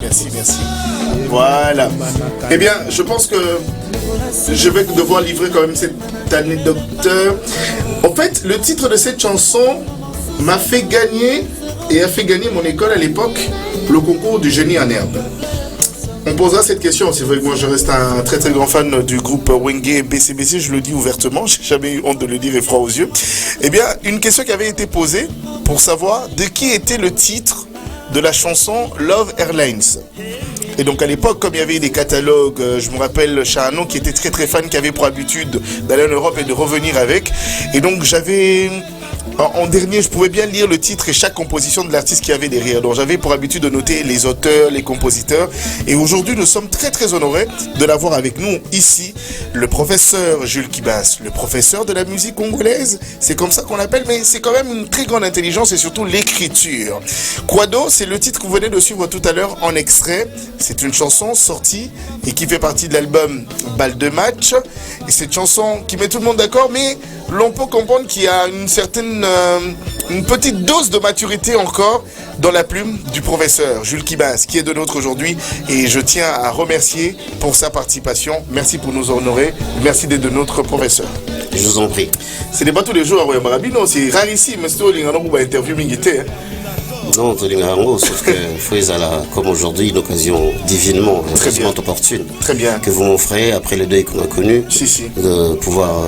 Merci, merci. Voilà. Eh bien, je pense que je vais devoir livrer quand même cette anecdote. En fait, le titre de cette chanson m'a fait gagner et a fait gagner mon école à l'époque le concours du génie en herbe. On posera cette question, c'est vrai que moi je reste un très très grand fan du groupe Wenge BCBC, je le dis ouvertement, j'ai jamais eu honte de le dire et froid aux yeux. Eh bien, une question qui avait été posée pour savoir de qui était le titre de la chanson Love Airlines. Et donc à l'époque, comme il y avait des catalogues, je me rappelle Chahano qui était très très fan, qui avait pour habitude d'aller en Europe et de revenir avec. Et donc j'avais... En dernier, je pouvais bien lire le titre et chaque composition de l'artiste qui avait derrière. Donc j'avais pour habitude de noter les auteurs, les compositeurs. Et aujourd'hui, nous sommes très très honorés de l'avoir avec nous ici, le professeur Jules Kibas, le professeur de la musique congolaise. C'est comme ça qu'on l'appelle, mais c'est quand même une très grande intelligence et surtout l'écriture. Quado, c'est le titre que vous venez de suivre tout à l'heure en extrait. C'est une chanson sortie et qui fait partie de l'album Balle de match. Et cette chanson qui met tout le monde d'accord, mais l'on peut comprendre qu'il y a une petite dose de maturité encore dans la plume du professeur Jules Kibas, qui est de nôtre aujourd'hui. Et je tiens à remercier pour sa participation. Merci pour nous honorer. Merci d'être de notre professeur. Je vous en prie. Ce n'est pas tous les jours, c'est rarissime. Mais c'est une interview militaire. Non, sauf que Fouezala, comme aujourd'hui, une occasion divinement, heureusement opportune. Très bien. Que vous m'offrez, après le deuil qu'on a connu, de pouvoir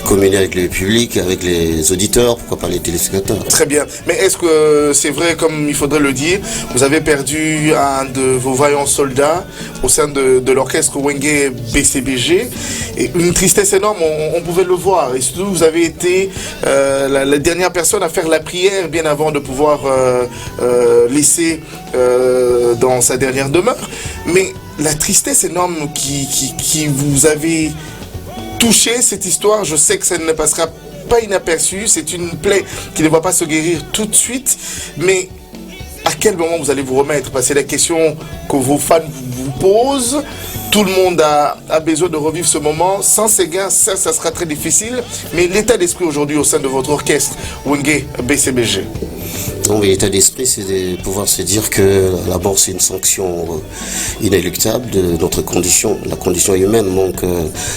communier avec le public, avec les auditeurs, pourquoi pas les téléspectateurs. Très bien. Mais est-ce que c'est vrai, comme il faudrait le dire, vous avez perdu un de vos vaillants soldats au sein de l'orchestre Wenge BCBG, et une tristesse énorme, on pouvait le voir. Et surtout, vous avez été la dernière personne à faire la prière bien avant de pouvoir laisser dans sa dernière demeure. Mais la tristesse énorme qui vous avez touché, cette histoire, je sais que ça ne passera pas inaperçu, c'est une plaie qui ne va pas se guérir tout de suite, mais à quel moment vous allez vous remettre? Parce que c'est la question que vos fans vous posent. Tout le monde a besoin de revivre ce moment. Sans ces gains, ça sera très difficile. Mais l'état d'esprit aujourd'hui au sein de votre orchestre, Wenge BCBG? Non, mais l'état d'esprit, c'est de pouvoir se dire que la mort, c'est une sanction inéluctable de notre condition, la condition humaine. Donc,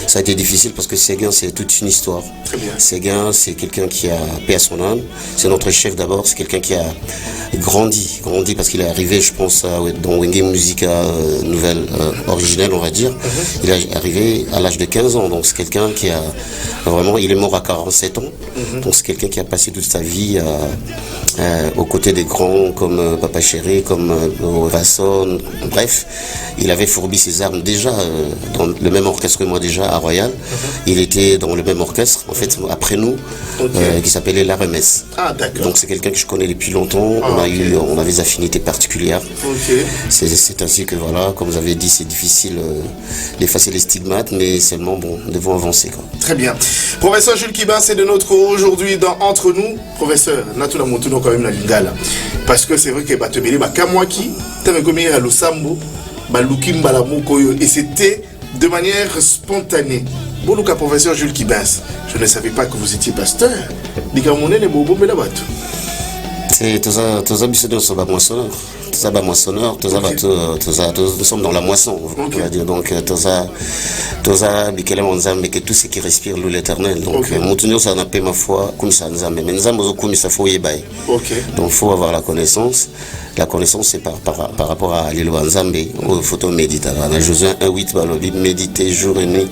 ça a été difficile parce que Séguin, c'est toute une histoire. Très bien. Séguin, c'est quelqu'un qui a paix à son âme. C'est notre chef d'abord. C'est quelqu'un qui a grandi parce qu'il est arrivé, je pense, dans Wenge Musica nouvelle, originelle, on va dire. Il est arrivé à l'âge de 15 ans. Donc, c'est quelqu'un qui a vraiment, il est mort à 47 ans. Donc, c'est quelqu'un qui a passé toute sa vie aux côtés des grands comme Papa Chéri, comme Vasson, bref, il avait fourbi ses armes déjà dans le même orchestre que moi déjà à Royal. Il était dans le même orchestre, en fait, après nous, qui s'appelait La Remesse. Ah, d'accord. Donc c'est quelqu'un que je connais depuis longtemps, on avait des affinités particulières. C'est ainsi que voilà, comme vous avez dit, c'est difficile d'effacer les stigmates, mais seulement bon, nous devons avancer, quoi. Très bien. Professeur Jules Kibas, c'est de notre aujourd'hui dans Entre nous. Professeur, Natuna Motuno quand même la lingala. Parce que c'est vrai que Batebele, Kamwaki, Tamekomir à Losambo, Balukim Balamokoyo, et c'était de manière spontanée. Bonjour, professeur Jules Kibas. Je ne savais pas que vous étiez pasteur. Dikamone les bobo melabatu. C'est tout ça, nous sommes moissonneurs. Nous sommes dans la moisson, on va dire. Donc, tout ça, que tout ce qui respire l'eau l'éternel. Donc, Moutounio, ça n'a pas ma foi, comme ça, mais nous avons comme ça, faut y bailler. Donc, il faut avoir la connaissance. La connaissance, c'est par rapport à l'île Wanzambe, aux photos méditées. On a Josué 1:8, méditer jour et nuit,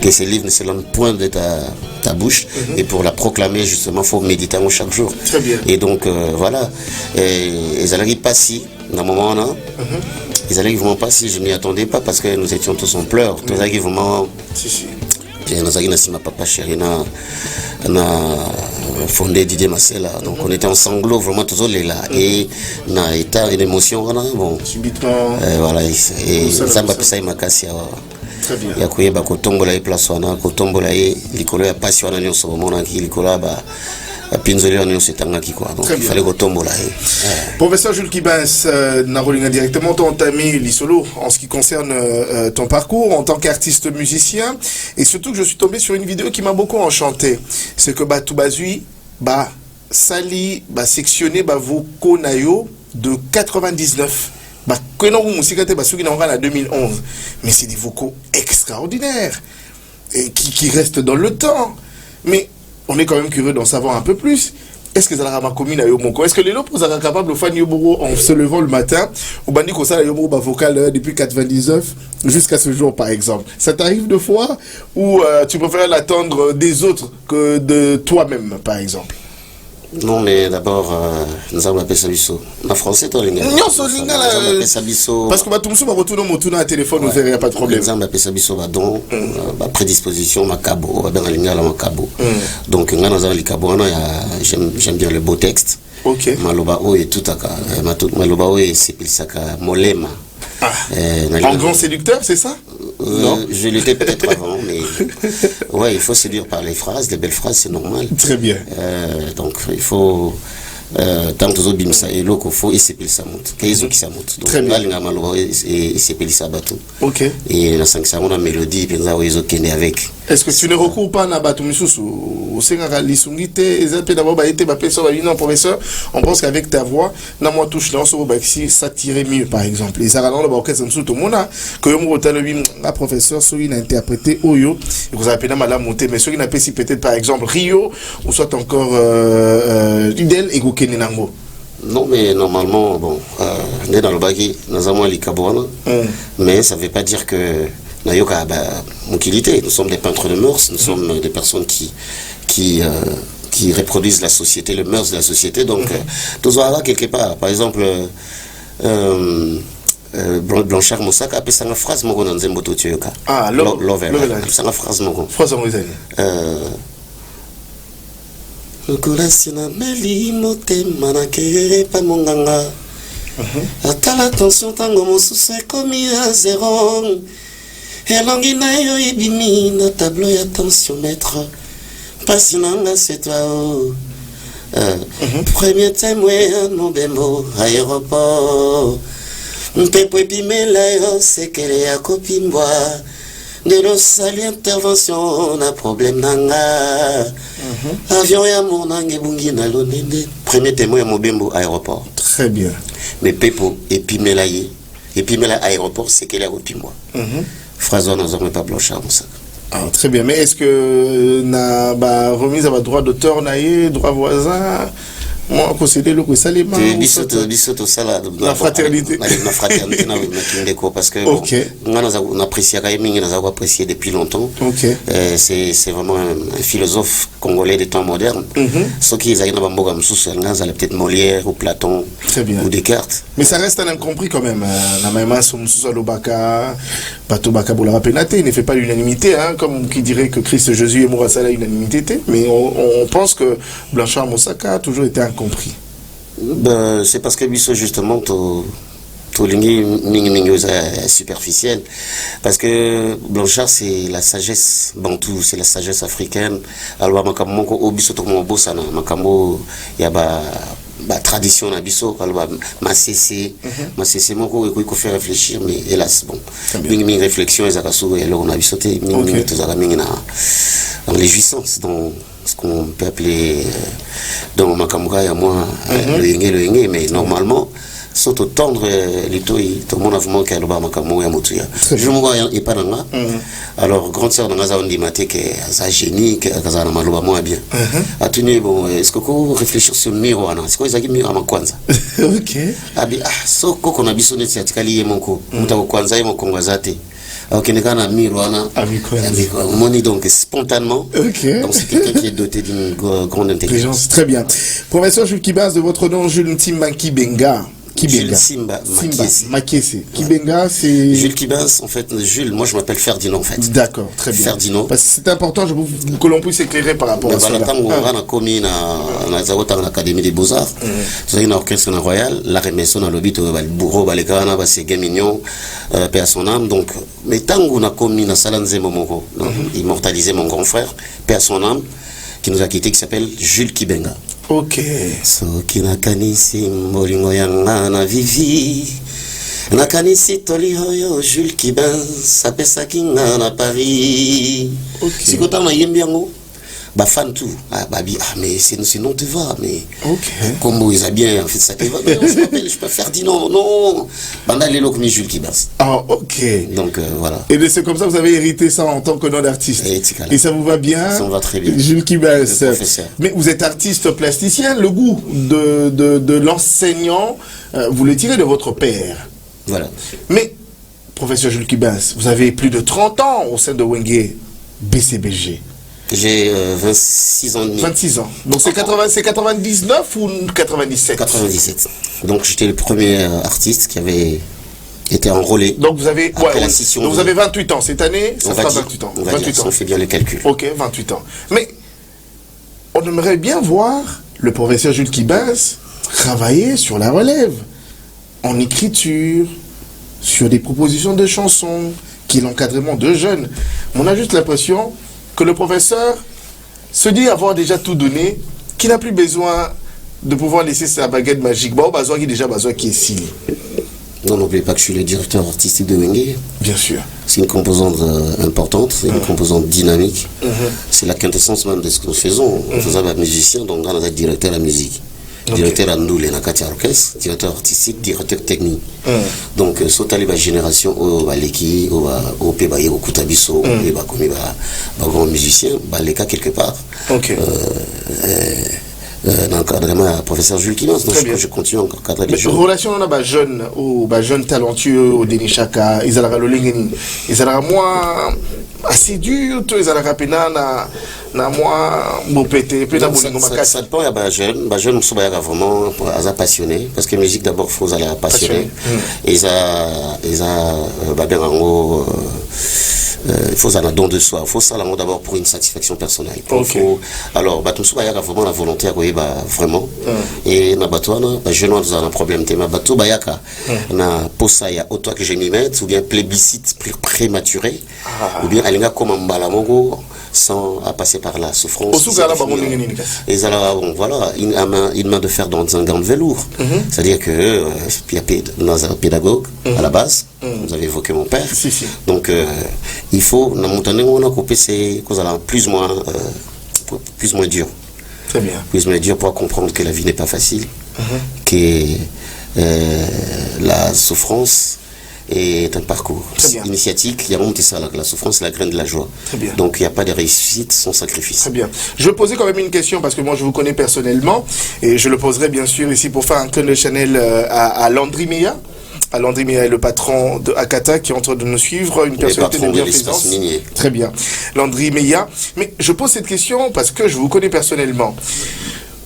que ces livres ne se l'ont point de ta bouche. Et pour la proclamer, justement, il faut méditer chaque jour. Très bien. Et donc, voilà. Et ils allaient pas si, dans un moment là. Ils allaient vraiment pas si, je m'y attendais pas parce que nous étions tous en pleurs. Tous allaient vraiment. Nous avons ma Papa Chéri na fondé Didier Massela. Donc on était en sanglots vraiment tous les là et na état une émotion bon subitement voilà et Zamba Pisa Makasi ya kuyeba kotombola e place wana kotombola e likolo ya pasi wana nyonso bomona ki likolo ba pinzolio nyonso etangaki quoi. Donc il fallait kotombola e. Professeur Jules Kibas, Narolinga directement entamé l'isolo en ce qui concerne ton parcours en tant qu'artiste musicien, et surtout que je suis tombé sur une vidéo qui m'a beaucoup enchanté. C'est que Toubazui sali sectionné vos nayo de 99 Bah, musique en 2011. Mais c'est des vocaux extraordinaires et qui restent dans le temps. Mais on est quand même curieux d'en savoir un peu plus. Est-ce que ça a commune à Yomoko? Est-ce que les lopes sont capables de faire Yomoko en se levant le matin ou bandi comme ça Yomoko vocal depuis 99 jusqu'à ce jour par exemple? Ça t'arrive de fois ou tu préfères l'attendre des autres que de toi-même par exemple? Non, mais d'abord, nous avons appelé ça biso. En français, toi, les gars. Non, c'est appelé ça biso. parce que tout le monde retourne mon tour à téléphone, vous verrez, il n'y a pas de problème. Nous avons appelé ça biso, donc, ma prédisposition, ma cabo, ma lingala, ma cabo. Donc, nous avons les cabo, j'aime bien le beau texte. Ok. Maloba o et tout à cas. Maloba o et c'est ça, molema. En grand séducteur, c'est ça? Non. Je l'étais peut-être avant, mais ouais, il faut séduire par les phrases, les belles phrases, c'est normal. Très bien. Donc il faut tant que bimsa et l'autre il faut essayer ça monte. Qu'ils ont qui ça monte. Donc là il y a malheureusement essayer ça bateau. Ok. Et la 5 secondes la mélodie puis ça ils ont kenné avec. Est-ce que tu ne recours pas à bateau misusu au Sénégal lisungité et d'abord ba été ba personne non professeur on pense qu'avec ta voix na moi touche dans ce baxi ça tirait mieux par exemple et ça rend le orchestre misusu tout monde que yo mo talobi la professeur so il a interprété Oyo et vous appelez madame monter mais ceux qui n'a pas si peut-être par exemple Rio ou soit encore Idel et Gokene Nango. Non, mais normalement, bon, on est dans le bagui, nous avons les cabouana, mais ça ne veut pas dire que Nayoka a mobilité. Nous sommes des peintres de mœurs, nous sommes des personnes qui reproduisent la société, les mœurs de la société. Donc, tout ça là, quelque part. Par exemple, Blanchard Moussaka a fait une phrase, moi, dans un moto tuyoka. Ah, Lover. C'est une phrase, moi. Phrase en réalité. Kurasina meli motema na kere pa monganga atala attention tango mosusu ekomi à zéro elongi na yo ebimi na tableau ya tensiomètre mpasi nanga c'est toi premier témoin mobembo aéroport mpepo epimela yo sekele ya kopimbwa ndelo sali intervention na problème nanga avion ya monange bungi na lonende premier témoin ya mobembo aéroport. Très bien. Mais pepo epimela aéroport c'est qu'elle a opimwa phrase on n'en pas Blanchard ça. Ah, très bien, mais est-ce que na ba remise à droit d'auteur naie droit voisin moi posséder le salima bisoto sala la fraternité la fraternité na kindeko parce que on apprécie quand même on a apprécié depuis longtemps. C'est vraiment un philosophe congolais des temps modernes. Ceux qui ont na bamboga msusu ngaza peut-être Molière ou Platon ou Descartes. Mais ça reste un incompris quand même. Na maman msusu lobaka bato baka bola penate, il ne fait pas l'unanimité hein comme qui dirait que Christ Jésus est mort à ça l'unanimité mais on pense que Blanchard Moussaka a toujours été compris. Ben, c'est parce que Bisso justement tout est superficiel parce que Blanchard c'est la sagesse bantou, c'est la sagesse africaine. Alors makambo ko Bisso to mo bosana makambo ya ba tradition na Bisso alors masese moko ko faire réfléchir mais hélas bon mingi réflexion ezakaso et là on a Bisso te mingi to zaka mingi na dans les jouissances dans ce qu'on peut appeler dans Makamura et moi le yenge mais normalement surtout tendre les toits tout le monde a vraiment qu'elle va Makamura et Motuya je me vois et pas dans alors grande sœur dans Gaza on dit maté que ça génie que Gaza na maloba moi bien a tenu bon est-ce que vous réfléchir sur miro ana c'est quoi ça qui miro ama kwanza OK abi so koko na biso neti atikali ye moko mutako kwanza ye moko ngazate ok n'est qu'un ami Rwanda moni donc spontanément donc c'est quelqu'un qui est doté d'une grande intelligence. Très bien. Professeur Jules Kibas, de votre nom Jules Ntimba Kibenga. Jules Simba Makese. Kibenga, c'est... Jules Kibas, en fait, Jules, moi je m'appelle Ferdinand en fait. D'accord, très bien. Ferdinand. Parce que c'est important que l'on puisse éclairer par rapport à ça. On a commis dans l'Académie des Beaux-Arts, c'est une orchestre royal, la remission dans le but, le bourreau, Balekana, c'est Gamignon, paix à son âme. Donc, mais tant qu'on a commis dans Salanze Momoro, immortalisé mon grand frère, paix à son âme, qui nous a quitté, qui s'appelle Jules Kibenga. OK. Soki nakanisi molingo yanga na vivi nakanisi toli hoyo Jules Kibas apesaki nga na Paris. Sikota na yembi yango bah fan tout mais c'est non te va mais ok comme ils a bien en fait ça te va mais on s'appelle je peux faire Ferdinand non banda les locs Jules Kibas ok donc voilà et c'est comme ça que vous avez hérité ça en tant que nom d'artiste et ça vous va bien ça me va très bien Jules Kibas mais vous êtes artiste plasticien le goût de l'enseignant vous le tirez de votre père voilà mais professeur Jules Kibas vous avez plus de 30 ans au sein de Wenge BCBG. J'ai 26 ans et demi. 26 ans. Donc c'est 99 ou 97 97. Donc j'étais le premier artiste qui avait été enrôlé. Donc vous avez, après la scission donc vous avez 28 ans. Cette année, ça sera 28 ans. 28 ans. On fait bien le calcul. Ok, 28 ans. Mais on aimerait bien voir le professeur Jules Kibas travailler sur la relève, en écriture, sur des propositions de chansons, qui est l'encadrement de jeunes. On a juste l'impression que le professeur se dit avoir déjà tout donné, qu'il n'a plus besoin de pouvoir laisser sa baguette magique. Bon, besoin qui déjà besoin qui est signé. Non, n'oubliez pas que je suis le directeur artistique de Wenge. Bien sûr. C'est une composante importante, c'est une composante dynamique. C'est la quintessence même de ce que nous faisons. On faisait un musicien, donc on a directeur à la musique. Directeur à nous, les Nakati Orchestre, directeur artistique, directeur technique. Donc, sauter les générations, au Baleki, au Pébaye, au Koutabiso, et comme grand musicien, les cas quelque part. L'encadrement professeur Jules Kibas, donc je continue encore à cadrer les jeunes. Relation on a jeunes ou jeunes talentueux au Denishaka, ils allaient le lingeni, ils allaient moins assez dur, ils allaient pena na moi mopété, puis na bolingo makasi. Ça dépend ya jeune on soba vraiment passionné parce que musique d'abord faut aller passionné. Et ça babengo il faut un don de soi, il faut ça d'abord pour une satisfaction personnelle. Alors batum soba ya vraiment la volonté à vraiment et na batouana jeune on a un problème tema batou bayaka na posa ya auto que je m'y mette ou bien plébiscite prématuré ou bien alinga comme mbala mongo sans passer par la souffrance. Et voilà, une main de fer dans un gant de velours. C'est-à-dire que il y a un pédagogue à la base. Vous avez évoqué mon père. Donc il faut on a coupé ces causes plus ou moins dur. Très bien. Plus ou moins dur pour comprendre que la vie n'est pas facile, que la souffrance est un parcours initiatique. Il y a monté ça, la souffrance, c'est la graine de la joie. Donc il n'y a pas de réussite sans sacrifice. Très bien. Je vais poser quand même une question parce que moi je vous connais personnellement et je le poserai bien sûr ici pour faire un clone de Chanel à Landry Meya. Landry Meya est le patron de Akata qui est en train de nous suivre, une personnalité de bienfaisance. Très bien. Landry Meya. Mais je pose cette question parce que je vous connais personnellement.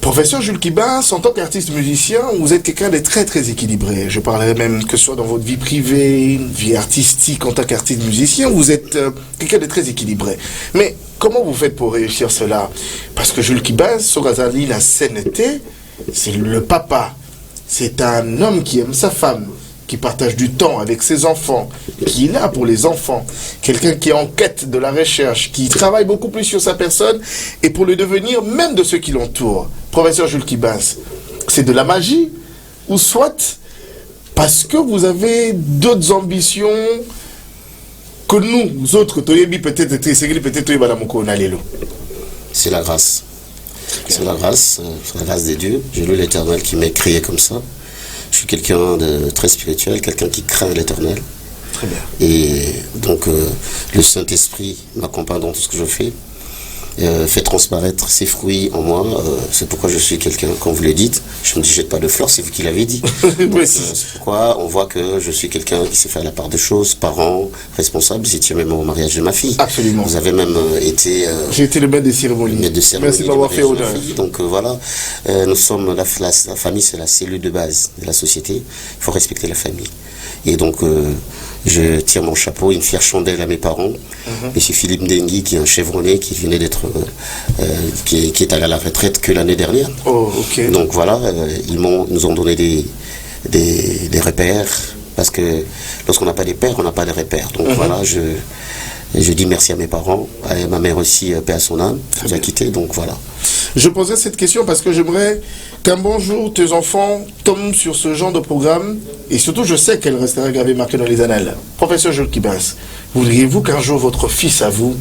Professeur Jules Kibas, en tant qu'artiste musicien, vous êtes quelqu'un de très très équilibré. Je parlerai même que ce soit dans votre vie privée, vie artistique en tant qu'artiste musicien, vous êtes quelqu'un de très équilibré. Mais comment vous faites pour réussir cela? Parce que Jules Kibas, Sorazali, la sainteté, c'est le papa. C'est un homme qui aime sa femme, qui partage du temps avec ses enfants, qui est là pour les enfants, quelqu'un qui est en quête de la recherche, qui travaille beaucoup plus sur sa personne et pour le devenir même de ceux qui l'entourent. Professeur Jules Kibas, c'est de la magie ou soit parce que vous avez d'autres ambitions que nous autres, c'est la grâce. C'est la grâce de Dieu. J'ai lu l'Éternel qui m'a créé comme ça. Je suis quelqu'un de très spirituel, quelqu'un qui craint l'Éternel. Très bien. Et donc, le Saint-Esprit m'accompagne dans tout ce que je fais, fait transparaître ses fruits en moi. C'est pourquoi je suis quelqu'un, comme vous le dites, je ne me jette pas de fleurs, c'est vous qui l'avez dit. C'est pourquoi on voit que je suis quelqu'un qui sait faire la part des choses, parent, responsable. J'étais même au mariage de ma fille. Absolument. Vous avez même été... J'ai été le maître des cérémonies. Merci de m'avoir fait honneur. Donc voilà, nous sommes la famille, c'est la cellule de base de la société. Il faut respecter la famille. Et donc, je tire mon chapeau, une fière chandelle à mes parents. Monsieur Philippe Ndengui, qui est un chevronné, qui venait d'être, qui est allé à la retraite que l'année dernière. Donc voilà, ils nous ont donné des repères, parce que lorsqu'on n'a pas des pères, on n'a pas de repères. Donc voilà, je dis merci à mes parents, à ma mère aussi, paix à son âme, qui a quitté, donc voilà. Je posais cette question parce que j'aimerais qu'un bon jour tes enfants tombent sur ce genre de programme et surtout je sais qu'elle restera gravée marquée dans les annales. Professeur Jules Kibas, voudriez-vous qu'un jour votre fils à vous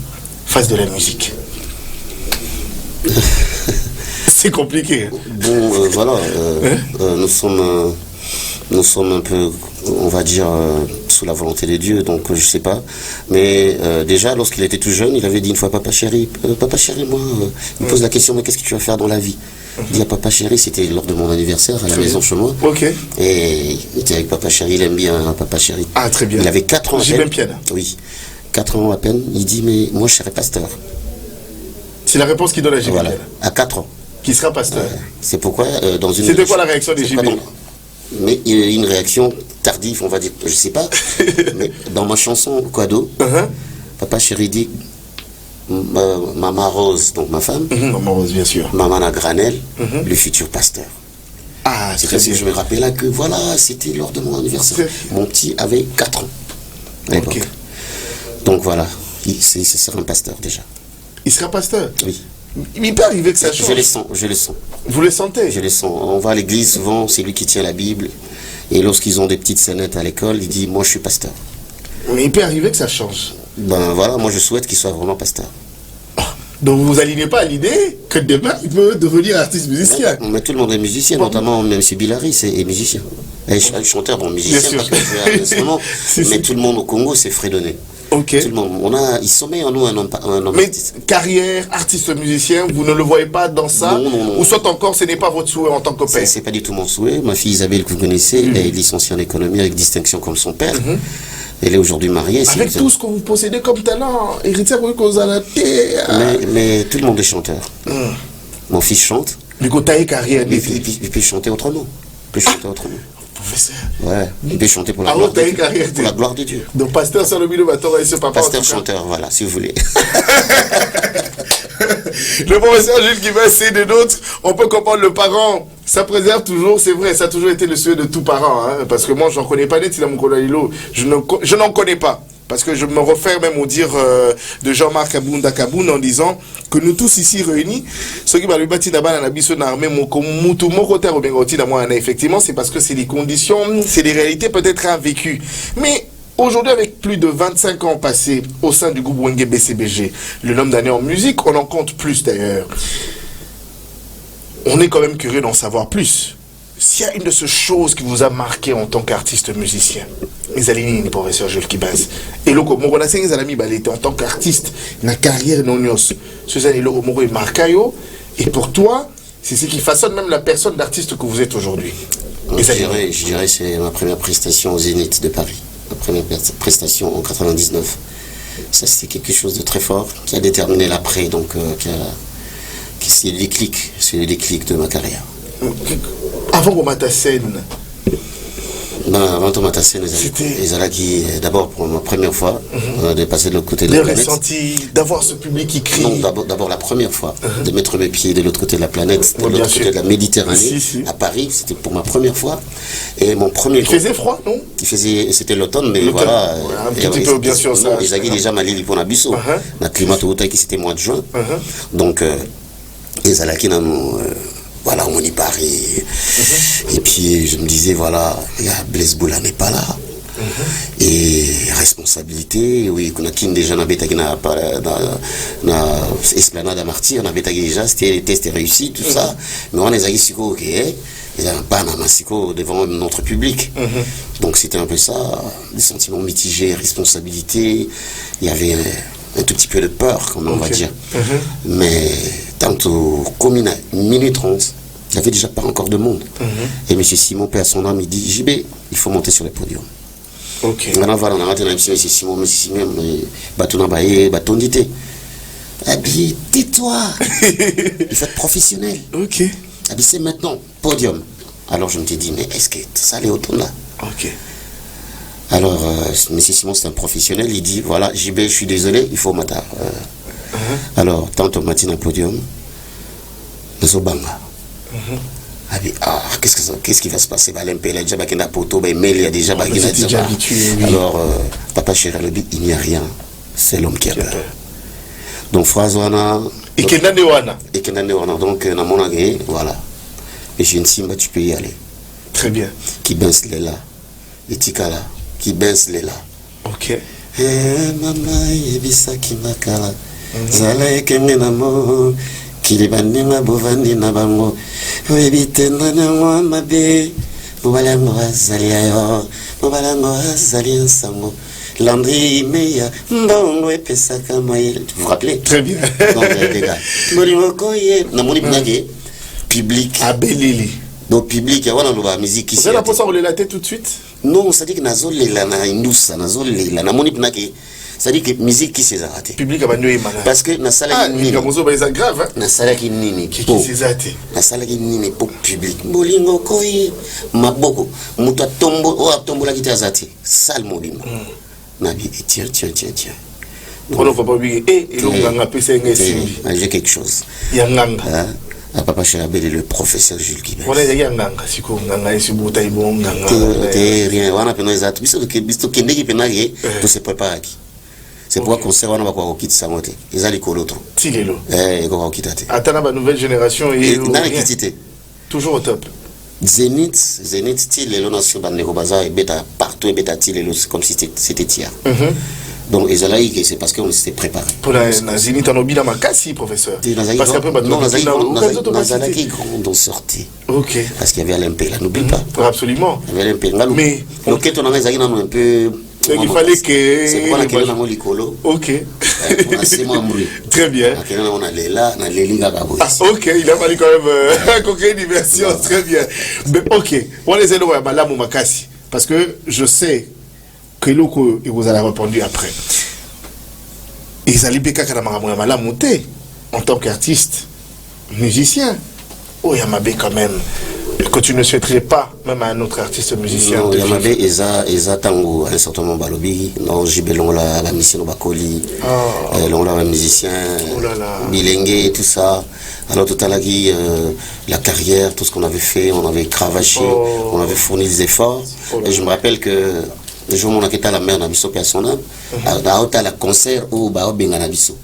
fasse de la musique? C'est compliqué. Bon, voilà, nous sommes un peu, on va dire, sous la volonté de Dieu, donc je sais pas. Mais déjà, lorsqu'il était tout jeune, il avait dit une fois, papa chéri, moi, il me pose la question, mais qu'est-ce que tu vas faire dans la vie? Il dit à papa chéri, c'était lors de mon anniversaire à la maison chez moi. Ok. Et il était avec papa chéri, il aime bien papa chéri. Ah, très bien. Il avait 4 ans à peine. Pierre. Oui, 4 ans à peine. Il dit, mais moi je serai pasteur. C'est la réponse qu'il donne à JB. Voilà, à 4 ans. Qui sera pasteur. C'est pourquoi dans une... C'était quoi la réaction des JB? Mais il y a une réaction tardive, on va dire, je sais pas. Mais dans ma chanson Quado, papa chéri dit, Maman Rose, donc ma femme, Maman Rose, bien sûr. Maman la Granelle, le futur pasteur. Ah, c'est parce que je me rappelle là que voilà, c'était lors de mon anniversaire. Mon petit avait 4 ans à l'époque. Okay. Donc voilà, il sera un pasteur déjà. Il sera pasteur? Oui. Il peut arriver que ça change. Je le sens. Vous le sentez? Je le sens. On va à l'église souvent, c'est lui qui tient la Bible. Et lorsqu'ils ont des petites scénettes à l'école, il dit, moi je suis pasteur. Mais il peut arriver que ça change. Ben voilà, moi je souhaite qu'il soit vraiment pasteur. Donc vous vous alignez pas à l'idée que demain il peut devenir artiste musicien. Mais tout le monde est musicien, notamment même si Bilary est musicien. Et chanteur, bon, musicien parce que je fais un instrument. Mais tout le monde au Congo c'est fredonné. Ok. Tout le monde. Il sommeille en nous un homme mais artiste. Carrière, artiste musicien, vous ne le voyez pas dans ça? Non. Ou soit encore ce n'est pas votre souhait en tant que père? C'est pas du tout mon souhait. Ma fille Isabelle, que vous connaissez, elle est licenciée en économie avec distinction comme son père. Elle est aujourd'hui mariée. Avec tout ce que vous possédez comme talent, héritier, vous mais tout le monde est chanteur. Mon fils chante. Du coup, taille carrière. Il peut chanter autrement. Professeur. Ouais, il peut chanter pour la gloire de Dieu. Donc, pasteur Salomino Batora et ce papa. Pasteur chanteur, voilà, si vous voulez. Le professeur Jules Guibas, c'est de d'autres. On peut comprendre le parent. Ça préserve toujours, c'est vrai, ça a toujours été le souhait de tout parent. Hein, parce que moi, je n'en connais pas net, je n'en connais pas. Parce que je me réfère même au dire de Jean-Marc Abounda Kaboun en disant que nous tous ici réunis, ceux qui m'ont bâti d'abord dans la mission armée, effectivement, c'est parce que c'est des conditions, c'est des réalités peut-être invécues. Mais aujourd'hui, avec plus de 25 ans passés au sein du groupe Wenge BCBG, le nombre d'années en musique, on en compte plus d'ailleurs. On est quand même curieux d'en savoir plus. S'il y a une de ces choses qui vous a marqué en tant qu'artiste musicien, les alignés, professeur Jules Guibas, et le Moro la scène, en tant qu'artiste, la carrière non yos, ce année le Moro est marqué, et pour toi, c'est ce qui façonne même la personne d'artiste que vous êtes aujourd'hui. Je dirais c'est ma première prestation au Zénith de Paris, ma première prestation en 99. Ça c'était quelque chose de très fort qui a déterminé l'après, donc c'est le déclic de ma carrière. Avant qu'on mette la scène, avant qu'on mette la scène, les Alaki, d'abord pour ma première fois, de passer de l'autre côté de la planète. Ressenti d'avoir ce public qui crie. Non, d'abord la première fois, de mettre mes pieds de l'autre côté de la planète, de l'autre côté de la Méditerranée, à Paris, c'était pour ma première fois. Et mon premier. Il faisait froid, non? C'était l'automne, mais voilà. Un petit peu, bien sûr, ça. Ils avaient déjà malé pour Nabiso. La climat qui c'était mois de juin. Donc, les Alaki, voilà, on y Paris. Et puis je me disais, voilà, Blaise Boula n'est pas là. Et responsabilité, oui, qu'on a qui déjà n'a esplanade à Martyr, on a déjà, c'était les tests réussis, tout ça. Mais on les a dit, ok, il y a un pan à Massico devant notre public. Donc c'était un peu ça, des sentiments mitigés, responsabilité. Il y avait un tout petit peu de peur, comme on va dire. Mais tantôt, comme une minute 30, il n'y avait déjà pas encore de monde. Et M. Simon, paix à son âme, il dit, JB, il faut monter sur le podium. Maintenant, voilà, on a raté M. Simon, M. Simon, Batouna Baye, Batondité. Eh bien, tais-toi. Il faut être professionnel. Eh bien, c'est maintenant, podium. Alors, je me suis dit, mais est-ce que ça allait autant là? Alors, M. Simon, c'est un professionnel, il dit, voilà, JB, je suis désolé, il faut m'attendre. Alors, tantôt matin au podium, nous Obama. Qu'est-ce qui va se passer? Alors, papa chéri, il n'y a rien, c'est l'homme qui a peur. Donc, Frazouana. Et Kenandewana. Donc, voilà. Et j'ai une simba, tu peux y aller. Très bien. Qui baisse les là. Et Tikala, qui baisse les là. Ok. Maman, Yebisa qui makala. Zala ekenge namo. Kilibanima bovandi na bango. Webite nana mabe. Mobalango azaliayo. Mobalango azali ensango. Landry Meya, Mbongo et Pesaka Maïl. Vous vous rappelez? Très bien. Donc, les gars. Molimokoye, na moni binage, public. Abelili. Donc, public, il y a la musique qui s'est. Vous avez la pour la tête tout de suite? Non, ça dit que Nazol est là, Indoussa, Nazol est là, na moni binage. Ça dit que musique qui s'est arrêtée. Public a banné parce que na sala qui nini. Ah, grave hein. Na sala qui nini. Qui s'est arrêté. Na sala qui nini pour public. Molingo koyi, maboko, muta tombo, o tombo la kitazati. Sal mobimba. Nabi, tiens. On ne va pas oublier. J'ai quelque chose. Yanganga. Papa Chéri, le professeur Jules Kibens. On est Yanganga, si vous avez rien. On a peine les atouts. Bisto Kende qui peine tout se prépare. C'est pourquoi concert on va quoi quitte sa montée. Ils allaient coller l'autre. Tilelo. Comment quitter. Attends la nouvelle génération et dans la quitté. Toujours au top. Zénith, Tilelo nation Bandeko Baza et bêta partout et bêta Tilelo comme si c'était tia. Donc les alaïques c'est parce qu'on s'était préparé. Pour la Zénith en obila makasi professeur. Parce qu'après non Nazaki grand ont sorti. OK. Parce qu'il y avait l'MP là, n'oublie pas. Absolument. Il y avait l'MP. Mais le quête on a un peu. Donc il fallait que. C'est quoi la question dans mon licolo? OK. C'est moi Mouri. Très bien. On a là, on a les lignes à OK, il a fallu quand même créer une version. Très bien. Mais OK. On les aide à Malam ou Makasi. Parce que je sais que Loko, il vous a répondu après. Ils allaient bien qu'à Malam monter en tant qu'artiste, musicien. Oh, Yamabé quand même. Que tu ne souhaiterais pas, même à un autre artiste musicien. Non, Yamabé, Eza Tango, un certain nombre Balobi, non, Jibé Longola, la mission Bakoli, Longola, un musicien, bilingue, tout ça. Alors, tout à l'heure, la carrière, tout ce qu'on avait fait, on avait cravaché, on avait fourni des efforts. Et je me rappelle que le jour où on a quitté la mer, on a vu son âme, à la concert où Benga Nabiso.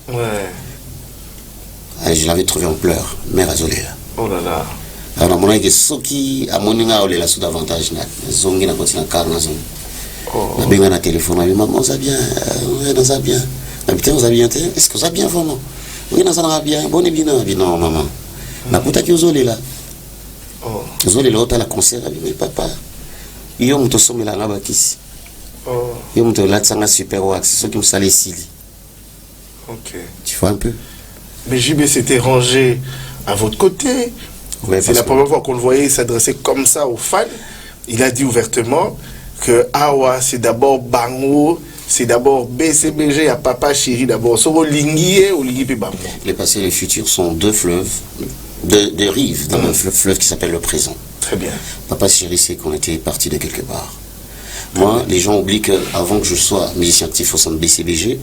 Je l'avais trouvé en pleurs, mère Azolé. Oh là là. Alors, mon avis, ceux qui a mon inga olé la sous davantage, zongi na continent car na zone. Na benga na téléphone, maman ça bien, on ça bien. Habiter on ça bien, est-ce que ça bien vraiment? Oui, na ça va bien, bon et bien, non maman. Na puta qui ozolé là. Oh. Ozolé là, la concert avec mes papa. Yo muto somme la ngaba kisi. Oh. Yo muto la tsanga super wax, ceux qui me salé sili. OK. Tu vois un peu. Mais JB s'était rangé à votre côté. Ouais, c'est la première fois qu'on le voyait s'adresser comme ça aux fans. Il a dit ouvertement que Awa, c'est d'abord Bango, c'est d'abord BCBG à Papa Chéri d'abord. Soro Linguié ou Linguié Bango. Les passés et les futurs sont deux fleuves, deux rives dans un fleuve qui s'appelle le présent. Très bien. Papa Chéri, c'est qu'on était parti de quelque part. Moi, les gens oublient qu'avant que je sois musicien actif au sein de BCBG,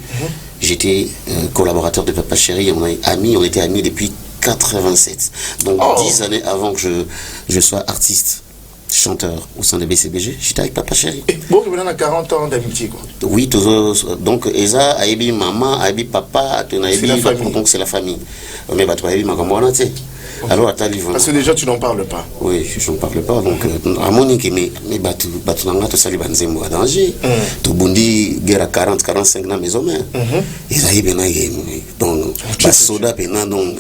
j'étais collaborateur de Papa Chéri. On était amis depuis 87. Donc 10 années avant que je sois artiste, chanteur au sein de BCBG, j'étais avec Papa Chéri. Et bon, il a 40 ans d'amitié quoi. Oui, toujours. Donc Eza, Aibi maman, Aibi papa, donc c'est la famille. Mais bah toi Aibi maman, tu sais. Alors attends, parce que déjà tu n'en parles pas. Oui, je n'en parle pas. Donc à Monique, mais batu nanga to sali banzembo à danger. To bundi guerre à 40-45 na maison mais. Eza Aibi na donc soda pena donc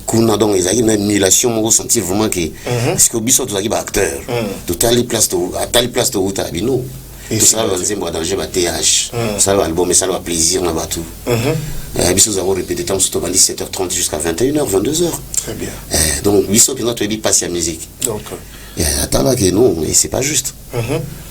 kuna donc ils ont une émulation moi sentir vraiment que parce que biso tous ba acteur tout à place de route à bino tout ça va nzembo danger ba TH ça va album mais ça va plaisir na batu biso nous avons répété tant surtout 17h30 jusqu'à 21h 22h très bien donc biso puis notre vie passe à musique donc attends là que non et c'est pas juste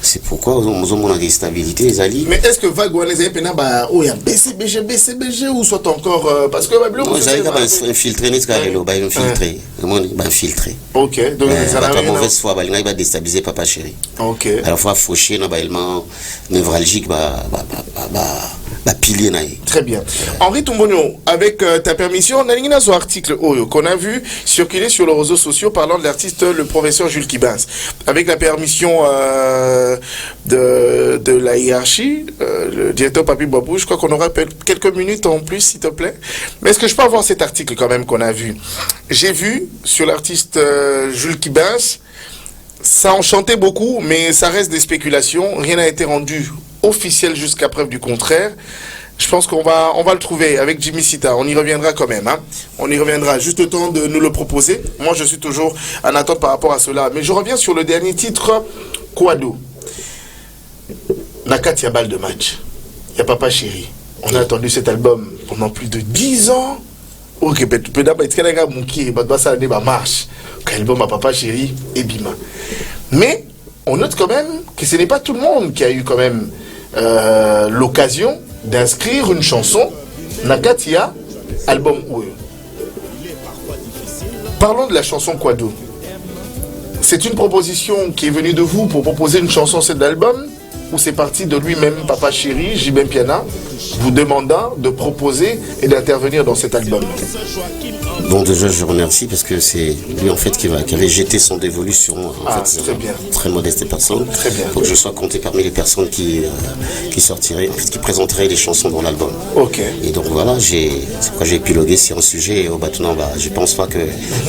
c'est pourquoi nous avons une stabilité les alliés. Mais est-ce que Vague les pena ba oh ya BCBG ou soit encore parce que non ça va infiltrer net carré ba infiltrer ba infiltrer. OK donc ça va mauvaise foi ba va déstabiliser Papa Chéri. OK à la fois fauché na ba élément névralgique ba pilier na. Très bien. Henri Tombonio, avec ta permission, on a une article qu'on a vu circuler sur les réseaux sociaux parlant de l'artiste le professeur Jules Kibens. Avec la permission de la hiérarchie, le directeur Papi Babou, je crois qu'on aura quelques minutes en plus, s'il te plaît. Mais est-ce que je peux avoir cet article quand même qu'on a vu? J'ai vu sur l'artiste Jules Kibens, ça enchantait beaucoup, mais ça reste des spéculations. Rien n'a été rendu officiel jusqu'à preuve du contraire. Je pense qu'on va le trouver avec Jimmy Sita. On y reviendra quand même. Hein. On y reviendra. Juste le temps de nous le proposer. Moi, je suis toujours en attente par rapport à cela. Mais je reviens sur le dernier titre, Kwado. Nakati a balle de match. Il y a Papa Chéri. On a attendu cet album pendant plus de 10 ans. Ok, peut-être marche. L'album à Papa Chéri et Bima. Mais on note quand même que ce n'est pas tout le monde qui a eu quand même l'occasion d'inscrire une chanson Nakatia album Ouyo. Parlons de la chanson Kwado. C'est une proposition qui est venue de vous pour proposer une chanson cet album ou c'est parti de lui-même, Papa Chéri, Jibem Piana, vous demandant de proposer et d'intervenir dans cet album? Bon, déjà, je remercie parce que c'est lui, en fait, qui avait jeté son dévolu sur moi. En fait, très bien. Très modeste personne. Très bien. Pour que je sois compté parmi les personnes qui sortiraient, en fait, qui présenteraient les chansons dans l'album. Ok. Et donc, voilà, c'est pourquoi j'ai épilogué sur un sujet. Maintenant, je pense pas que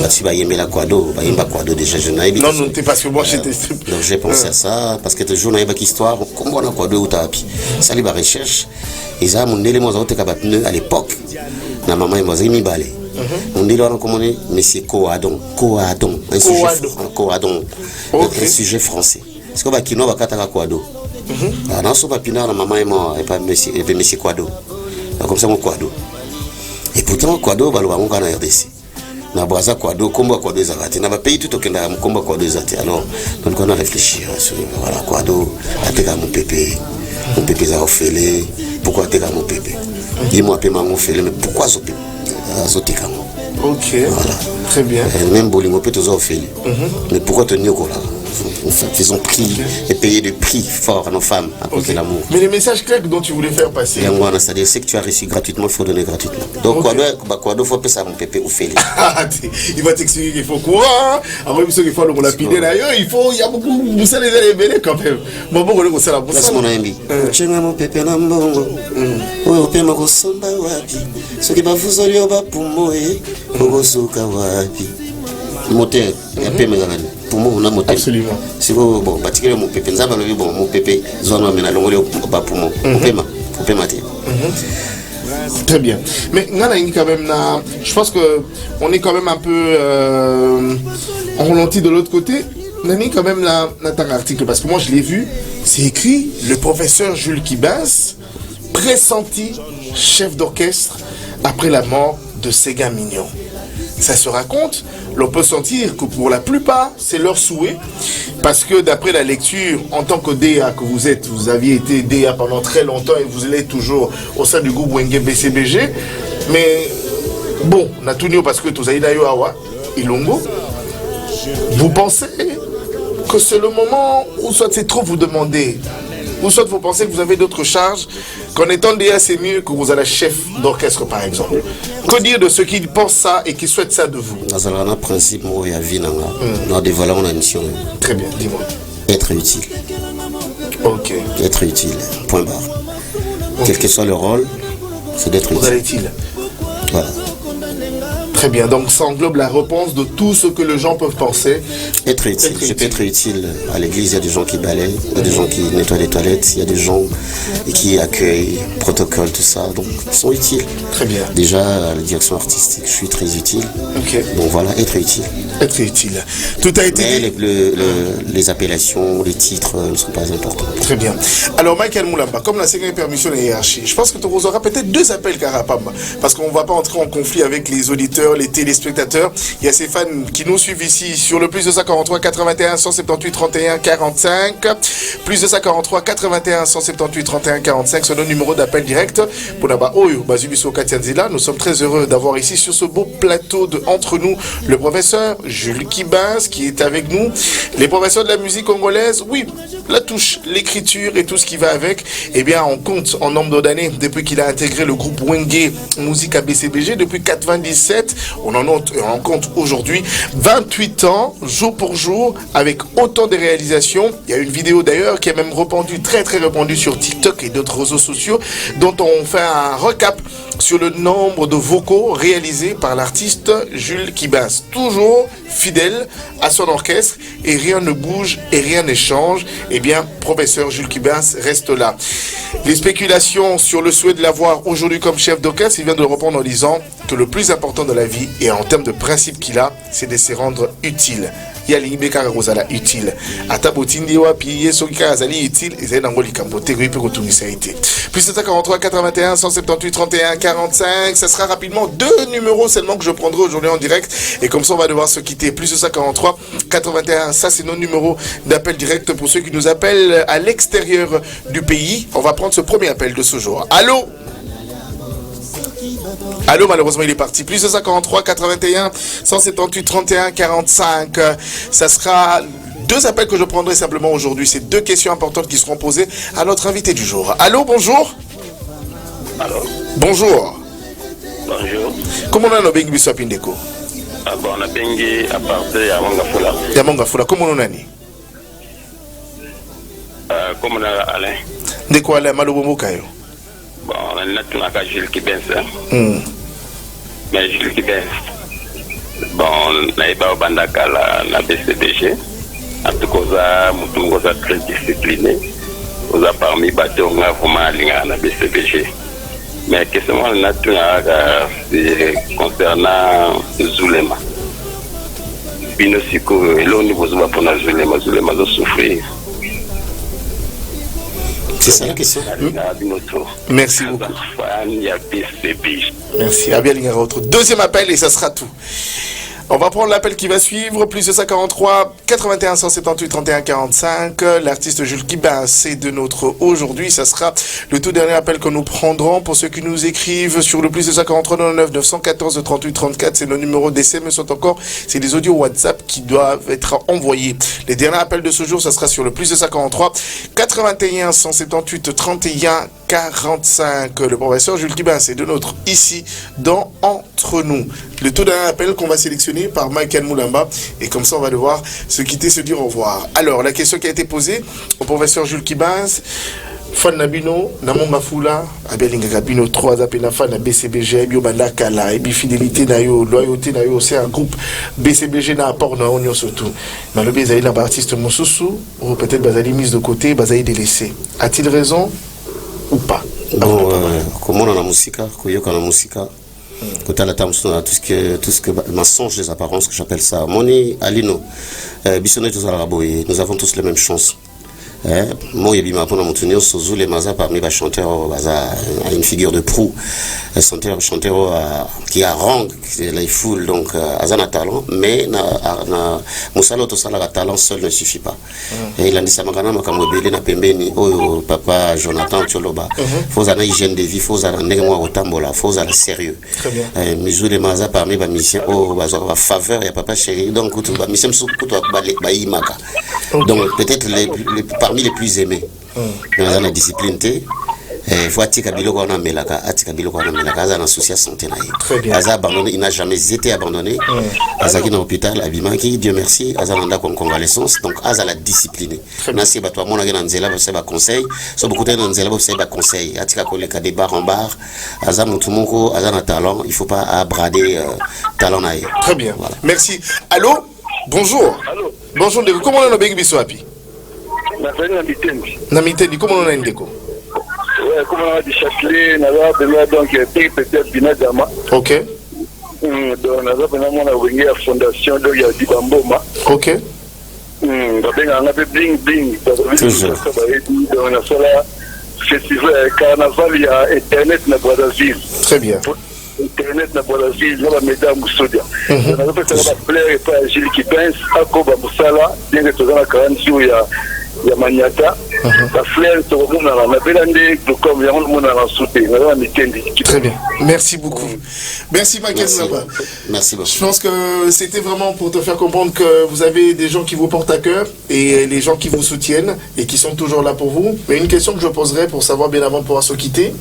si bah, aimer la Kwado, bah, aimer Kwado, déjà, je n'avais pas. Non, parce que moi, j'étais. Donc, j'ai pensé à ça parce que toujours, on a une histoire. Comme on a Kwado ou Tapi. Ça, les recherche. Et ça, mon élément à l'époque, la maman est m'a mis balai. On dit là, comment on est, mais c'est Coadon, un sujet français. Est-ce qu'on va kino va kataka Coado? Alors, dans papina, la maman est mort, et pas monsieur Coado. Comme ça, mon Coado. Et pourtant, Coado, va le voir en RDC. Na boisa Kwado, combat Kwado Zagati, na pays tout aucun combat Kwado Zati. Alors, donc on a réfléchi sur voilà Kwado, atega mon pépé ça offélé, pourquoi atega mon pépé? Dis-moi paiement mon félé, mais pourquoi zoteka mon? Ok, voilà. Très bien. Même Bolingo peut toujours offélé. Mais pourquoi tenir au là? Ils ont pris et payé des prix forts à nos femmes à cause de l'amour. Mais les messages clairs dont tu voulais faire passer. C'est-à-dire, c'est que tu as reçu gratuitement, il faut donner gratuitement. Donc, Kwado, il faut payer ça à mon pépé ou Félix. Il va t'expliquer qu'il faut courant. Après, il faut le lapider d'ailleurs. Il y a beaucoup de ça les révéler quand même. Bon, on ça la bourse. C'est mon ami. Tu mon pépé Nambongo. Oui, au paiement, on s'en va wapi. Ce qui va vous aller au bas pour moi, on s'en va wapi. Moteur, il y a paiement. Pour moi, on a moteur. Absolument. Si vous, bon, particulièrement mon pépé, mon pépé, zone mais l'on va pour moi. On peut mater. Très bien. Mais quand même, je pense que on est quand même un peu en ralenti de l'autre côté. Nani quand même là un article parce que moi je l'ai vu. C'est écrit le professeur Jules Kibas pressenti chef d'orchestre après la mort de Sega Mignon. Ça se raconte, l'on peut sentir que pour la plupart, c'est leur souhait. Parce que d'après la lecture, en tant que DA que vous êtes, vous aviez été DA pendant très longtemps et vous l'êtes toujours au sein du groupe Wenge BCBG. Mais bon, Natunio parce que Tozaïda Yoawa, Ilongo, vous pensez que c'est le moment où soit c'est trop vous demander, ou soit vous pensez que vous avez d'autres charges, qu'en étant DA c'est mieux que vous allez chef d'orchestre par exemple. Que dire de ceux qui pensent ça et qui souhaitent ça de vous? Dans un principe, moi, il y a vie dans des valeurs, on a une mission. Très bien, dis-moi. Être utile. Ok. Être utile, point barre. Okay. Quel que soit le rôle, c'est d'être utile. Vous allez utile. Voilà. Très bien, donc ça englobe la réponse de tout ce que les gens peuvent penser. Être utile. Je peux être utile à l'église, il y a des gens qui balayent, il y a des gens qui nettoient les toilettes, il y a des gens qui accueillent, protocole, tout ça, donc ils sont utiles. Très bien. Déjà, à la direction artistique, je suis très utile. Ok. Donc voilà, être utile. Être utile. Tout a été dit. Les appellations, les titres ne sont pas importants. Très bien. Alors Michael Moulamba, comme la sécurité permission et hiérarchie, je pense que tu auras peut-être 2 appels Carapam, parce qu'on ne va pas entrer en conflit avec les auditeurs, les téléspectateurs. Il y a ces fans qui nous suivent ici sur le plus de 243 81 178 31 45. Plus de 243 81 178 31 45, c'est notre numéro d'appel direct. Pour Naba Oyo, Bazubiso Katianzila, nous sommes très heureux d'avoir ici sur ce beau plateau de Entre nous le professeur Jules Kibas qui est avec nous. Les professeurs de la musique congolaise, oui, la touche, l'écriture et tout ce qui va avec. Eh bien, on compte en nombre d'années depuis qu'il a intégré le groupe Wenge Musique BCBG depuis 97. On en compte aujourd'hui 28 ans, jour pour jour, avec autant de réalisations. Il y a une vidéo d'ailleurs qui est même répandue, très répandue sur TikTok et d'autres réseaux sociaux, dont on fait un recap sur le nombre de vocaux réalisés par l'artiste Jules Kibas. Toujours fidèle à son orchestre et rien ne bouge et rien ne change. Eh bien, professeur Jules Kibas reste là. Les spéculations sur le souhait de l'avoir aujourd'hui comme chef d'orchestre, il vient de le répondre en disant que le plus important dans la vie et en termes de principe qu'il a, c'est de se rendre utile. Yali Bekara Rosala utile. Atabotindi wapi yeso kazali utile et c'est dans le cambote oui pour tout ça été. Plus 743 81 178 31 45. Ça sera rapidement 2 numéros seulement que je prendrai aujourd'hui en direct et comme ça on va devoir se quitter. Plus 743 81. Ça c'est nos numéros d'appel direct pour ceux qui nous appellent à l'extérieur du pays. On va prendre ce premier appel de ce jour. Allô? Allô, malheureusement il est parti. Plus de 53 81 178 31 45. Ça sera 2 appels que je prendrai simplement aujourd'hui. C'est 2 questions importantes qui seront posées à notre invité du jour. Allô, bonjour. Allô. Bonjour. Bonjour. Comment on a nommé Biso Apindeko? Bon, on a bengi à partir de Yamangafula. Yamangafula, comment on a dit? Comment on a Alain? Ndeko Alain, Malobomo Kayo. Bon, on a notre Jules Kibens. Mais Jules Kibens, bon, on a eu au Bandaka la BCBG. En tout cas, nous sommes très disciplinés. Nous avons parmi battu on a vraiment la BCBG. Mais qu'est-ce qu'on a concernant Zulema? Bino Siko, et là, on va pour Zulema, Zulema doit souffrir. C'est ça la question. Merci beaucoup. Merci. À bien, deuxième appel et ça sera tout. On va prendre l'appel qui va suivre. Plus de 543 81 178 31 45. L'artiste Jules Kibas, c'est de notre aujourd'hui. Ça sera le tout dernier appel que nous prendrons. Pour ceux qui nous écrivent sur le plus de 543 99 914 38 34, c'est nos numéros d'essai, mais sont encore, c'est des audios WhatsApp qui doivent être envoyés. Les derniers appels de ce jour, ça sera sur le plus de 543 81 178 31 45. Le professeur Jules Kibas, c'est de notre ici dans Entre nous. Le tout dernier appel qu'on va sélectionner par Michael Moulamba et comme ça on va devoir se quitter, se dire au revoir. Alors la question qui a été posée au professeur Jules Kibas, fan Nabino, Namonga Fula, Abelinga Gabino 3 appels fan à BCBG, Bio Bandakala, et fidélité nayo, loyauté nayo, c'est un groupe BCBG na apport na on surtout. Mais le Bézaï là artiste Moussoussou, ou peut-être Bazali mise de côté, Bazali délaissé. A-t-il raison ou pas? Bon, comment on a la musique, Koyoka la musique. Tout ce que mensonge des apparences que j'appelle ça. Moni Alino, Bissonnet tous à la Raboye, nous avons tous les mêmes chances. Moi, il m'a appris à monter Souzou, les Maza parmi les chanteurs, une figure de proue, un chanteur qui a rang, les foules, donc, Azana talent, mais Moussalo Tosala talent seul ne suffit pas. Et il a dit ça, Magana Makamobele, na Pembeni, oh, papa Jonathan Tcholoba, faut avoir une hygiène de vie, faut avoir un négamo au tambola, faut avoir sérieux. Misou les Maza parmi les musiciens, oh, faveur, il y a papa chéri, donc, les musiciens sont donc, peut-être parmi les plus aimés. Dans la discipline, il faut attirer Biloko en Amelaka, attirer Biloko en Amelaka, Aza en social santé. Aza abandonné, il n'a jamais été abandonné. Aza qui est dans l'hôpital, Abimaki, Dieu merci, Aza n'a pas convalescence, donc Aza l'a discipliné. Nasi Batoa, mon agent Nzela, vous savez, conseil, soit beaucoup de Nzela, vous savez, conseil. Attika Koleka des bar en bar, Aza Moutoumoko, Aza n'a talent, il ne faut pas abrader talent. Très bien, voilà. Merci. Allô? Bonjour. Allô? Bonjour, comment on a bien Biso Api? Namitendi, comment on a Ndeko? Ouais, comment on a dit Châtelet, on a donc peut-être Binadama. Ok. Donc on a la fondation de Yadi Bamboma. Ok. On a fait bling bling. On a fait la festival carnaval, il y a Internet na Brazzaville. Très bien. Internet na Brazzaville, là, mesdames Sodia. On a fait la plaire et pas Gilles qui pense, à Koba Moussala, bien que tu as la 40 jours, il y a Maniata. La fleur, tu as la Bélande, comme il y a un monde à la sauter. Très bien. Merci beaucoup. Merci, Michael. Merci beaucoup. Je pense que c'était vraiment pour te faire comprendre que vous avez des gens qui vous portent à cœur et les gens qui vous soutiennent et qui sont toujours là pour vous. Mais une question que je poserai pour savoir bien avant de pouvoir se quitter.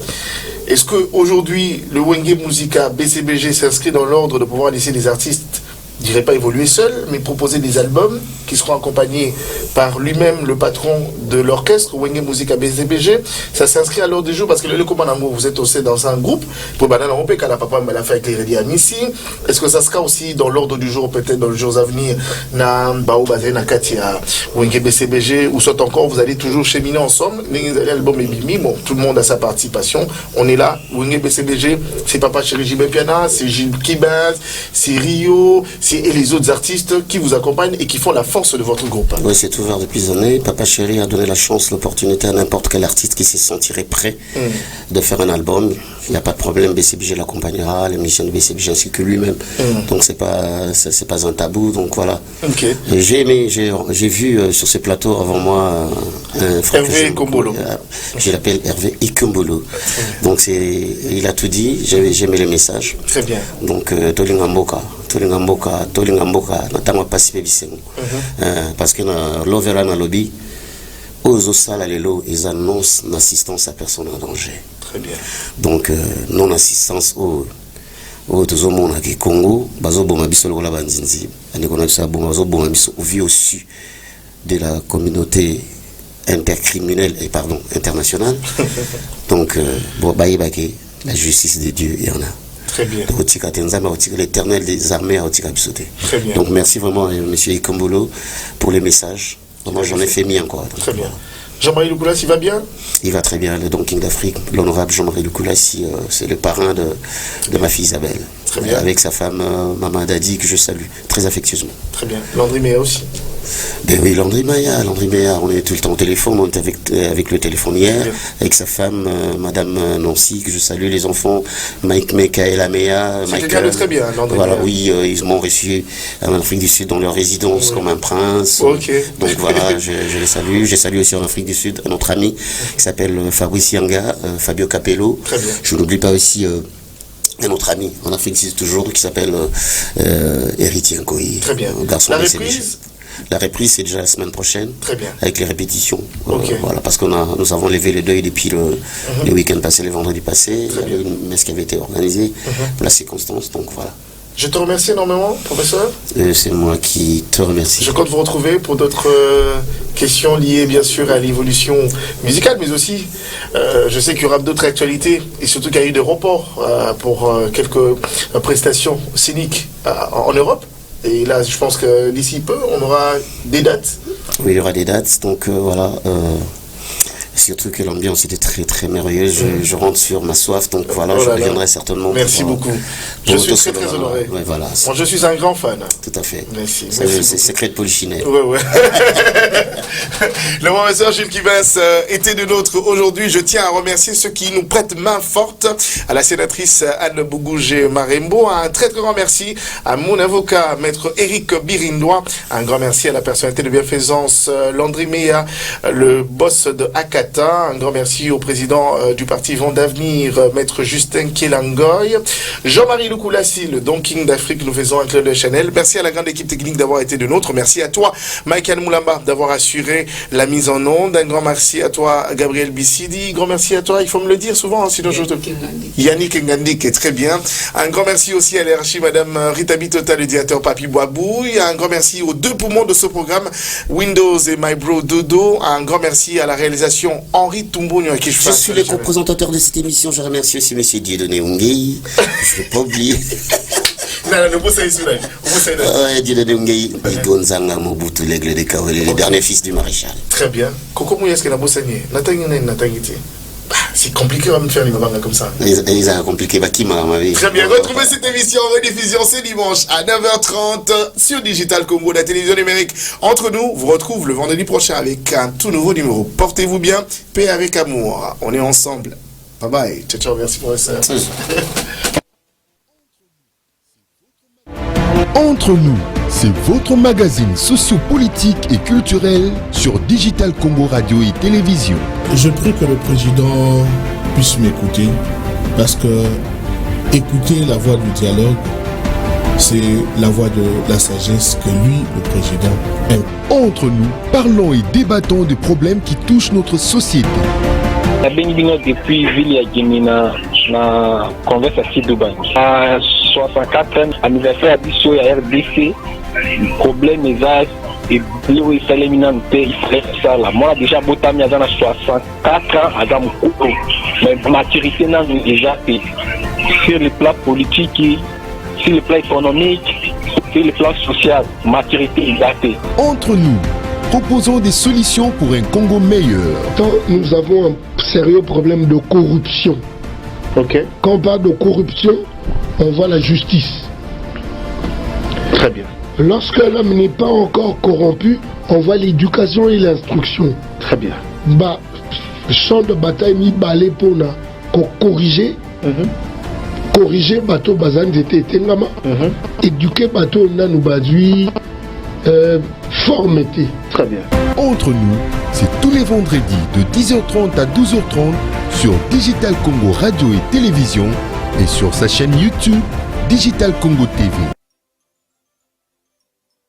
Est-ce qu'aujourd'hui, le Wenge Musica BCBG s'inscrit dans l'ordre de pouvoir laisser les artistes je dirais pas évoluer seul, mais proposer des albums qui seront accompagnés par lui-même, le patron de l'orchestre, Wenge Musica BCBG. Ça s'inscrit à l'ordre du jour parce que le Comanamo, vous êtes aussi dans un groupe. Pour Banana Rompé, quand la papa m'a fait avec les Rédiam ici. Est-ce que ça sera aussi dans l'ordre du jour, peut-être dans les jours à venir, na Bao Bazé, na Katia, Wenge BCBG, ou soit encore, vous allez toujours cheminer ensemble. L'album est bimi, bon, tout le monde a sa participation. On est là, Wenge BCBG, c'est Papa Chéri Jibé Piana, c'est Gilles Kibaz, c'est Rio, et les autres artistes qui vous accompagnent et qui font la force de votre groupe. Oui, c'est ouvert depuis des années. Papa Chéri a donné la chance, l'opportunité à n'importe quel artiste qui se sentirait prêt de faire un album. Il n'y a pas de problème, BCBG l'accompagnera, les musiciens de BCBG ainsi que lui-même. Donc c'est pas un tabou, donc voilà. Okay. J'ai aimé, j'ai vu sur ces plateaux avant moi un frère Hervé Ikombolo. Je l'appelle Hervé Ikombolo. Donc il a tout dit, j'ai aimé les messages. Très bien. Donc Tolinga Mboka notamment participer bisengo parce que na lovela na lobby aux sala lelo ils annoncent l'assistance à personne en danger. Très bien. Donc non assistance au tout monde au Congo bazo boma biso lokola banzinzi ani kona biso boma bazo boma biso vu au su de la communauté intercriminelle et internationale. Donc bon baïbake la justice de Dieu il y en a. Très bien. L'éternel des armées a Très bien. Donc merci vraiment M. Ikombolo pour les messages. Moi j'en ai fait mis encore. Très bien. Jean-Marie Loukoulassi, il va bien? Il va très bien, le Don King d'Afrique. L'honorable Jean-Marie Loukoulassi, c'est le parrain de ma fille Isabelle. Très bien. Avec sa femme Maman Dadi, que je salue très affectueusement. Très bien. Landry Maya aussi? Ben oui, Landry Maya, on est tout le temps au téléphone, on était avec le téléphone hier, avec sa femme, Madame Nancy, que je salue, les enfants, Mike Meka et la Mea. C'est quelqu'un de très bien, Landry Voilà, Maya. oui, ils m'ont reçu en Afrique du Sud dans leur résidence comme un prince. Ok. Donc voilà, je les salue. Je salue aussi en Afrique du Sud un autre ami qui s'appelle Fabrice Yanga, Fabio Capello. Très bien. Je n'oublie pas aussi un autre ami en Afrique du Sud toujours qui s'appelle Héritier Nkoyi. Très bien. Garçon La de reprise CBG. La reprise, c'est déjà la semaine prochaine. Très bien. Avec les répétitions. Ok. Voilà, parce que nous avons levé le deuil depuis le week-end passé, le vendredi passé. Il y avait une messe qui avait été organisée pour la circonstance. Donc voilà. Je te remercie énormément, professeur. C'est moi qui te remercie. Je compte vous retrouver pour d'autres questions liées bien sûr à l'évolution musicale, mais aussi je sais qu'il y aura d'autres actualités et surtout qu'il y a eu des reports pour quelques prestations scéniques en Europe. Et là, je pense que d'ici peu, on aura des dates. Oui, il y aura des dates. Donc voilà. Surtout que l'ambiance était très très merveilleuse. Je rentre sur ma soif, donc voilà, je reviendrai certainement. Merci beaucoup. Je suis très très honoré. Ouais, voilà. Moi, je suis un grand fan. Tout à fait. Merci. C'est secret de Polichinelle. Ouais. Le professeur Gilles Kibas était de nôtre aujourd'hui. Je tiens à remercier ceux qui nous prêtent main forte, à la sénatrice Anne Bougouge Marembo. Un très très grand merci à mon avocat, maître Eric Birindois. Un grand merci à la personnalité de bienfaisance Landry Mea, le boss de Akata. Un grand merci au président du parti Vent d'Avenir, maître Justin Kélangoy. Jean-Marie Loukoulassi, le Don King d'Afrique, nous faisons un club de Chanel. Merci à la grande équipe technique d'avoir été de nôtre. Merci à toi, Michael Moulamba, d'avoir assuré la mise en onde. Un grand merci à toi, Gabriel Bissidi. Grand merci à toi, il faut me le dire souvent, hein, sinon je te... Yannick Ngandi, qui est très bien. Un grand merci aussi à l'RHI, Madame Rita Bitota, le directeur Papi Boabouille. Un grand merci aux deux poumons de ce programme, Windows et My Bro Dodo. Un grand merci à la réalisation Henri Toumbouni, à qui je suis le co-présentateur de cette émission. Je remercie aussi M. Dieudonné Ungei. Je ne vais pas oublier. Dieudonné Ungei, Gonzanga Mobutu, l'aigle de Kawele, le dernier fils du maréchal. Très bien. Koko Mouyas qui n'a pas saigné. C'est compliqué de faire les mabangas comme ça. Ils ont compliqué. Très bien. Retrouvez cette émission en rediffusion ce dimanche à 9h30 sur Digital Congo, la télévision numérique. Entre nous, vous retrouve le vendredi prochain avec un tout nouveau numéro. Portez-vous bien, paix avec amour. On est ensemble. Bye bye. Ciao, ciao. Merci pour ça. Entre nous, c'est votre magazine sociopolitique et culturel sur Digital Congo Radio et Télévision. Je prie que le président puisse m'écouter parce que écouter la voix du dialogue, c'est la voix de la sagesse que lui, le président, aime. Entre nous, parlons et débattons des problèmes qui touchent notre société. Depuis Ville Guinina, na converse à Dubaï. À 64e anniversaire à Bissau et à RDC, le problème est là. Et Léo il fallait il fallait ça là. Moi déjà Botami à 64 ans à Damoukou. Mais maturité n'a déjà été sur le plan politique, sur le plan économique, sur le plan social, maturité est datée. Entre nous, proposons des solutions pour un Congo meilleur. Quand nous avons un sérieux problème de corruption. Ok. Quand on parle de corruption, on voit la justice. Très bien. Lorsque l'homme n'est pas encore corrompu, on voit l'éducation et l'instruction. Très bien. Bah, champ de bataille mi balé pour corriger. Corriger bateau bazan d'été tengama. Éduquer bateau na nous badui formeté. Très bien. Entre nous, c'est tous les vendredis de 10h30 à 12h30 sur Digital Congo Radio et Télévision et sur sa chaîne YouTube Digital Congo TV.